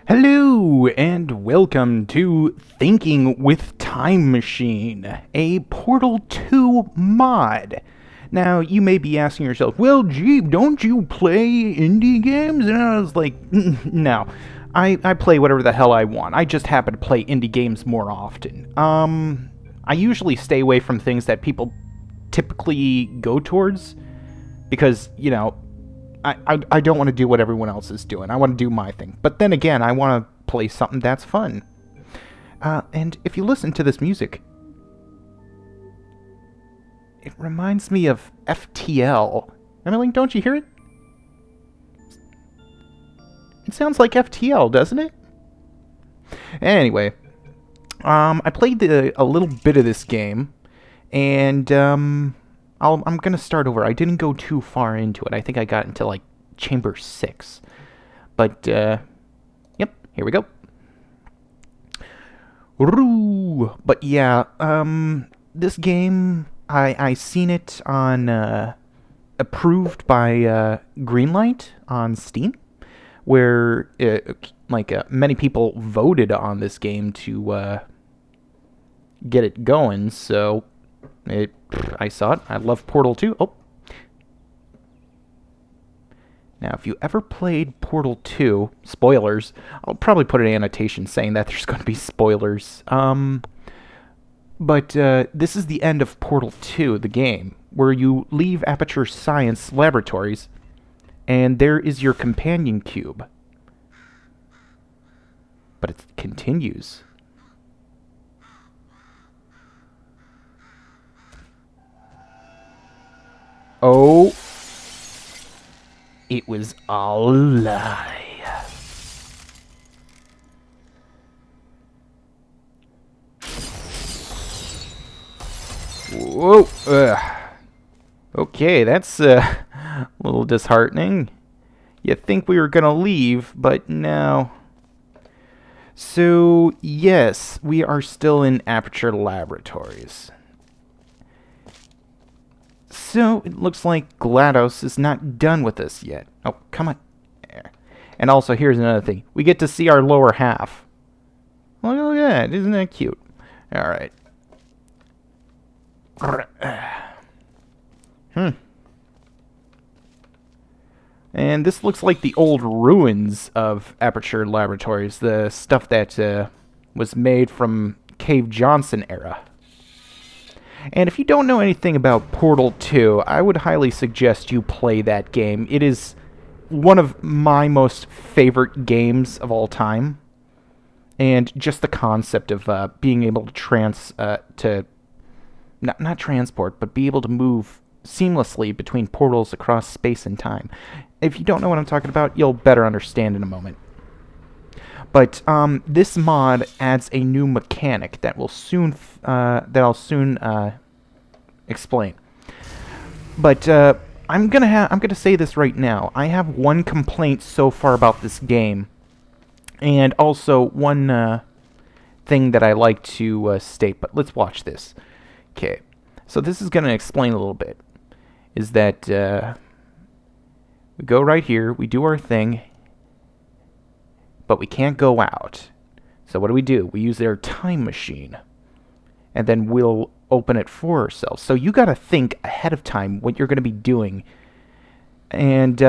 Hello, and welcome to Thinking with Time Machine, a Portal 2 mod. Now, you may be asking yourself, well, gee, don't you play indie games? And I was like, no. I play whatever the hell I want. I just happen to play indie games more often. I usually stay away from things that people typically go towards because, I don't want to do what everyone else is doing. I want to do my thing. But then again, I want to play something that's fun. And if you listen to this music, it reminds me of FTL. Emily, don't you hear it? It sounds like FTL, doesn't it? Anyway, I played a little bit of this game, and I'm gonna start over. I didn't go too far into it. I think I got into like Chamber 6. But yep, here we go. But yeah, this game I seen it on approved by Greenlight on Steam, where many people voted on this game to get it going. So I saw it. I love Portal 2. Oh. Now, if you ever played Portal 2, spoilers, I'll probably put an annotation saying that there's going to be spoilers. But this is the end of Portal 2, the game, where you leave Aperture Science Laboratories, and there is your companion cube. But it continues. Oh, it was all a lie. Whoa. Okay, that's a little disheartening. You think we were gonna leave, but no. So, yes, we are still in Aperture Laboratories. So, it looks like GLaDOS is not done with us yet. Oh, come on. There. And also, here's another thing. We get to see our lower half. Look at that. Isn't that cute? Alright. And this looks like the old ruins of Aperture Laboratories. The stuff that was made from Cave Johnson era. And if you don't know anything about Portal 2, I would highly suggest you play that game. It is one of my most favorite games of all time. And just the concept of being able to not transport, but be able to move seamlessly between portals across space and time. If you don't know what I'm talking about, you'll better understand in a moment. But this mod adds a new mechanic that will soon I'll soon explain. But I'm gonna say this right now. I have one complaint so far about this game, and also one thing that I like to state. But let's watch this. Okay, so this is gonna explain a little bit. Is that we go right here, we do our thing, but we can't go out. So what do? We use our time machine, and then we'll open it for ourselves. So you gotta think ahead of time what you're gonna be doing. And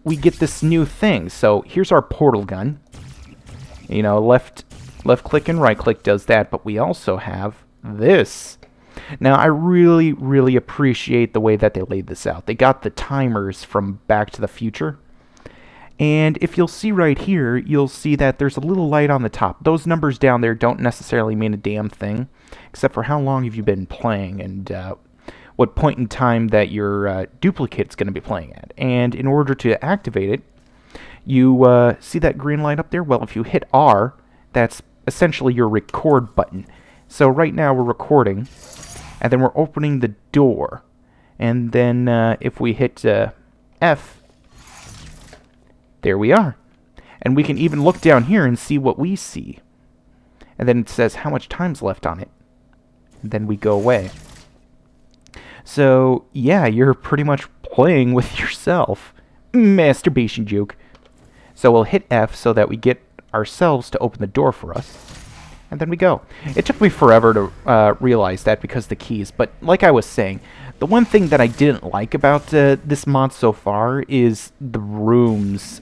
we get this new thing. So here's our portal gun. You know, left click and right click does that, but we also have this. Now, I really, really appreciate the way that they laid this out. They got the timers from Back to the Future. And if you'll see right here, you'll see that there's a little light on the top. Those numbers down there don't necessarily mean a damn thing, except for how long have you been playing and what point in time that your duplicate's going to be playing at. And in order to activate it, you see that green light up there? Well, if you hit R, that's essentially your record button. So right now we're recording, and then we're opening the door. And then if we hit F, there we are. And we can even look down here and see what we see. And then it says how much time's left on it. And then we go away. So, yeah, you're pretty much playing with yourself. Masturbation joke. So we'll hit F so that we get ourselves to open the door for us. And then we go. It took me forever to realize that because of the keys. But like I was saying, the one thing that I didn't like about this mod so far is the rooms.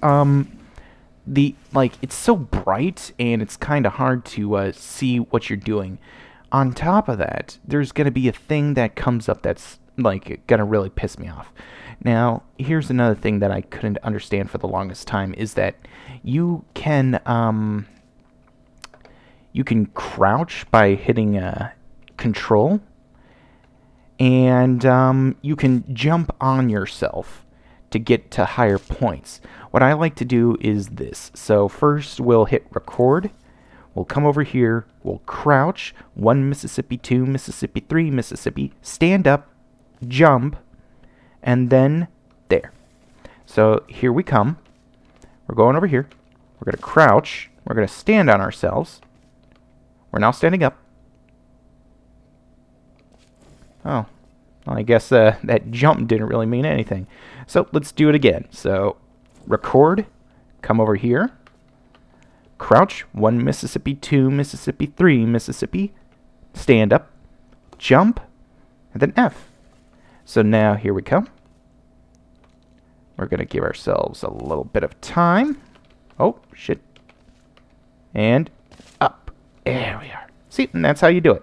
It's so bright and it's kind of hard to see what you're doing. On top of that, there's going to be a thing that comes up that's like going to really piss me off. Now, here's another thing that I couldn't understand for the longest time is that you can crouch by hitting control, and you can jump on yourself to get to higher points. What I like to do is this. So first we'll hit record. We'll come over here. We'll crouch. 1 Mississippi, 2 Mississippi, 3 Mississippi. Stand up, jump, and then there. So here we come. We're going over here. We're going to crouch. We're going to stand on ourselves. We're now standing up. Oh, well, I guess that jump didn't really mean anything. So let's do it again. So record, come over here, crouch, 1 Mississippi, 2 Mississippi, 3 Mississippi, stand up, jump, and then F. So now here we come. We're going to give ourselves a little bit of time. Oh, shit. And up. There we are. See, and that's how you do it.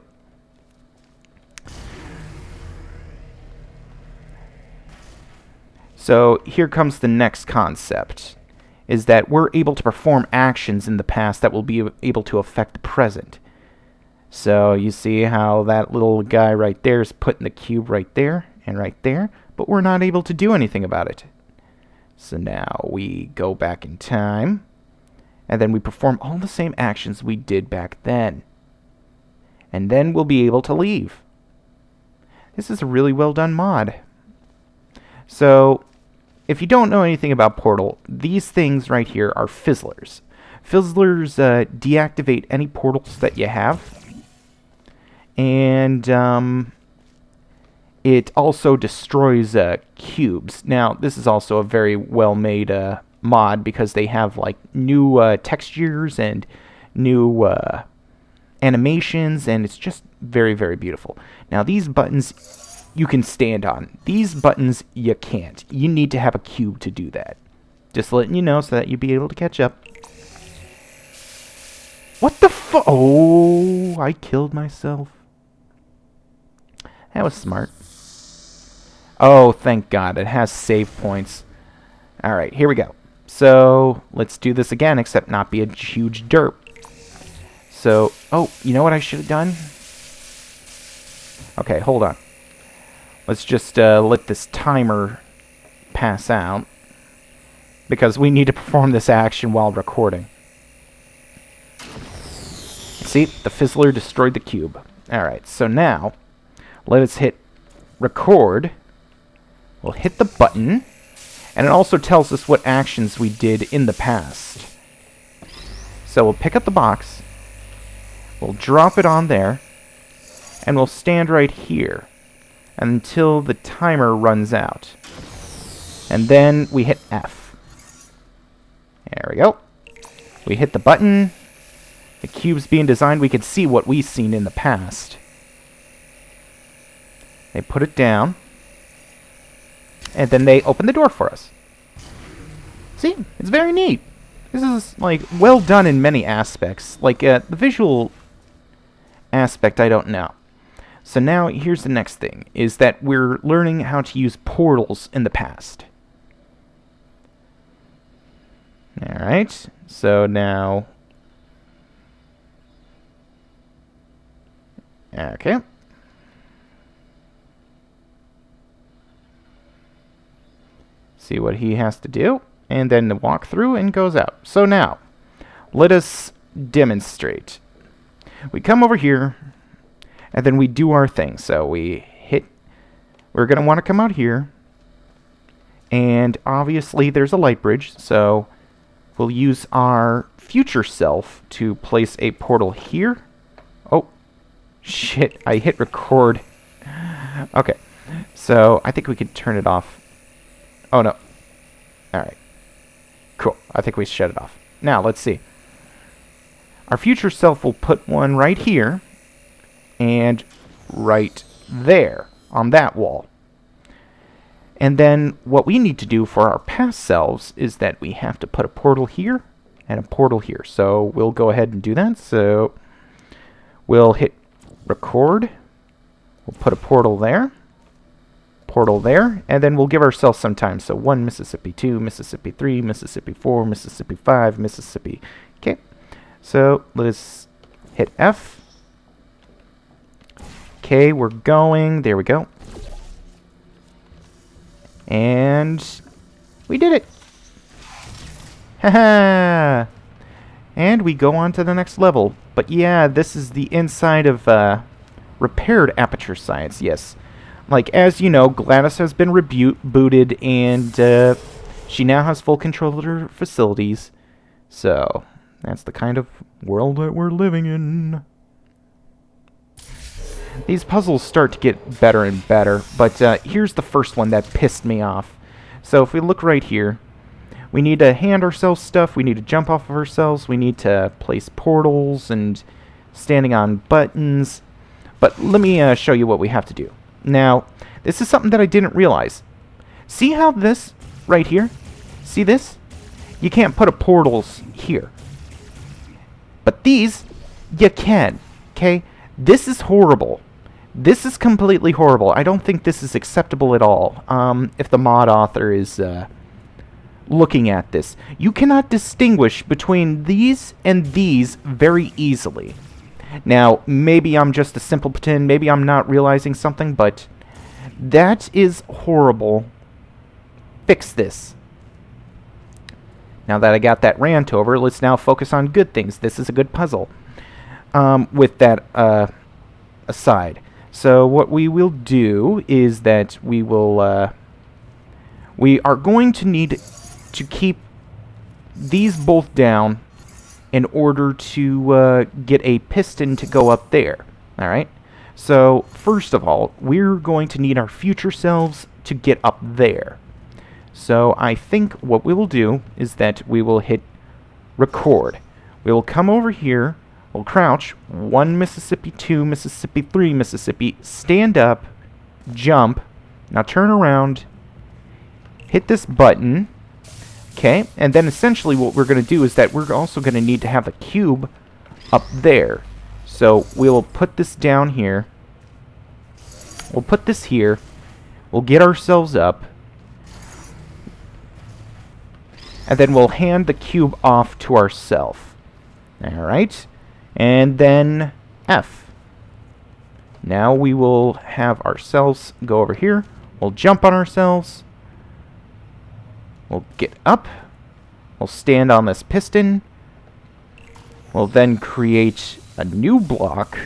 So here comes the next concept, is that we're able to perform actions in the past that will be able to affect the present. So you see how that little guy right there is putting the cube right there and right there, but we're not able to do anything about it. So now we go back in time, and then we perform all the same actions we did back then. And then we'll be able to leave. This is a really well done mod. So, if you don't know anything about Portal, these things right here are fizzlers. Fizzlers deactivate any portals that you have. And it also destroys cubes. Now, this is also a very well-made mod because they have like new textures and new animations, and it's just very, very beautiful. Now, these buttons you can stand on. These buttons you can't. You need to have a cube to do that. Just letting you know so that you'll be able to catch up. What the fu- Oh, I killed myself. That was smart. Oh, thank God. It has save points. Alright, here we go. So, let's do this again, except not be a huge derp. So, oh, you know what I should have done? Okay, hold on. Let's just let this timer pass out, because we need to perform this action while recording. See, the fizzler destroyed the cube. Alright, so now, let us hit record. We'll hit the button, and it also tells us what actions we did in the past. So we'll pick up the box, we'll drop it on there, and we'll stand right here until the timer runs out. And then we hit F. There we go. We hit the button. The cube's being designed. We can see what we've seen in the past. They put it down. And then they open the door for us. See? It's very neat. This is, like, well done in many aspects. Like, the visual aspect, I don't know. So now, here's the next thing, is that we're learning how to use portals in the past. Alright, so now... Okay. See what he has to do, and then walk through and goes out. So now, let us demonstrate. We come over here, and then we do our thing. So we're going to want to come out here, and obviously there's a light bridge, so we'll use our future self to place a portal here. Oh, shit, I hit record. Okay, so I think we could turn it off. Oh, no. Alright. Cool, I think we shut it off. Now, let's see. Our future self will put one right here and right there on that wall. And then what we need to do for our past selves is that we have to put a portal here and a portal here. So we'll go ahead and do that. So we'll hit record. We'll put a portal there, and then we'll give ourselves some time. So 1 Mississippi, 2 Mississippi, 3 Mississippi, 4 Mississippi, 5 Mississippi. Okay, so let's hit F. Okay, we're going. There we go. And we did it. Haha. And we go on to the next level. But yeah, this is the inside of repaired Aperture Science, yes. Like, as you know, GLaDOS has been rebooted, and she now has full control of her facilities. So, that's the kind of world that we're living in. These puzzles start to get better and better, but here's the first one that pissed me off. So if we look right here, we need to hand ourselves stuff, we need to jump off of ourselves, we need to place portals and standing on buttons. But let me show you what we have to do. Now, this is something that I didn't realize. See how this right here? See this? You can't put a portals here. But these, you can. Okay? This is horrible. This is completely horrible. I don't think this is acceptable at all. If the mod author is looking at this. You cannot distinguish between these and these very easily. Now, maybe I'm just a simpleton, maybe I'm not realizing something, but that is horrible. Fix this. Now that I got that rant over, let's now focus on good things. This is a good puzzle. With that aside. So what we will do is that we will we are going to need to keep these both down in order to get a piston to go up there. Alright? So, first of all, we're going to need our future selves to get up there. So, I think what we will do is that we will hit record. We will come over here, we'll crouch, 1 Mississippi, 2 Mississippi, 3 Mississippi, stand up, jump, now turn around, hit this button. Okay, and then essentially what we're going to do is that we're also going to need to have a cube up there. So we'll put this down here. We'll put this here. We'll get ourselves up. And then we'll hand the cube off to ourselves. Alright. And then F. Now we will have ourselves go over here. We'll jump on ourselves. We'll get up. We'll stand on this piston. We'll then create a new block.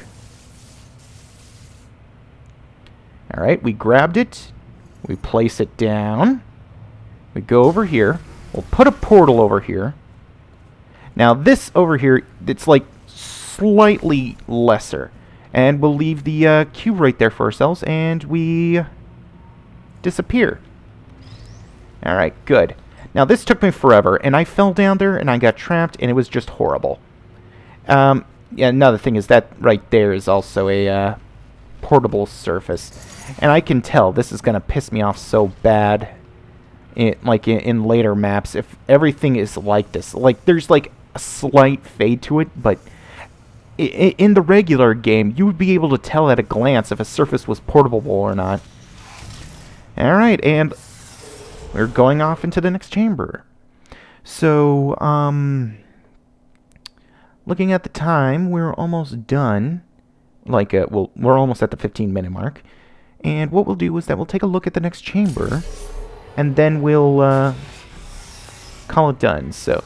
Alright, we grabbed it. We place it down. We go over here. We'll put a portal over here. Now this over here, it's like slightly lesser. And we'll leave the cube right there for ourselves, and we disappear. Alright, good. Now this took me forever, and I fell down there, and I got trapped, and it was just horrible. Yeah, another thing is that right there is also a portable surface. And I can tell this is going to piss me off so bad in later maps if everything is like this. Like, there's like a slight fade to it, but in the regular game, you would be able to tell at a glance if a surface was portable or not. Alright, and we're going off into the next chamber. So, looking at the time, we're almost done. Like, well, we're almost at the 15-minute mark. And what we'll do is that we'll take a look at the next chamber, and then we'll call it done. So,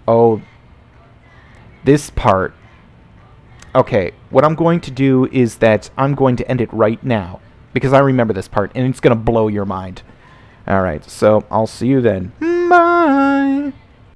oh, this part. Okay, what I'm going to do is that I'm going to end it right now, because I remember this part, and it's going to blow your mind. Alright, so I'll see you then. Bye!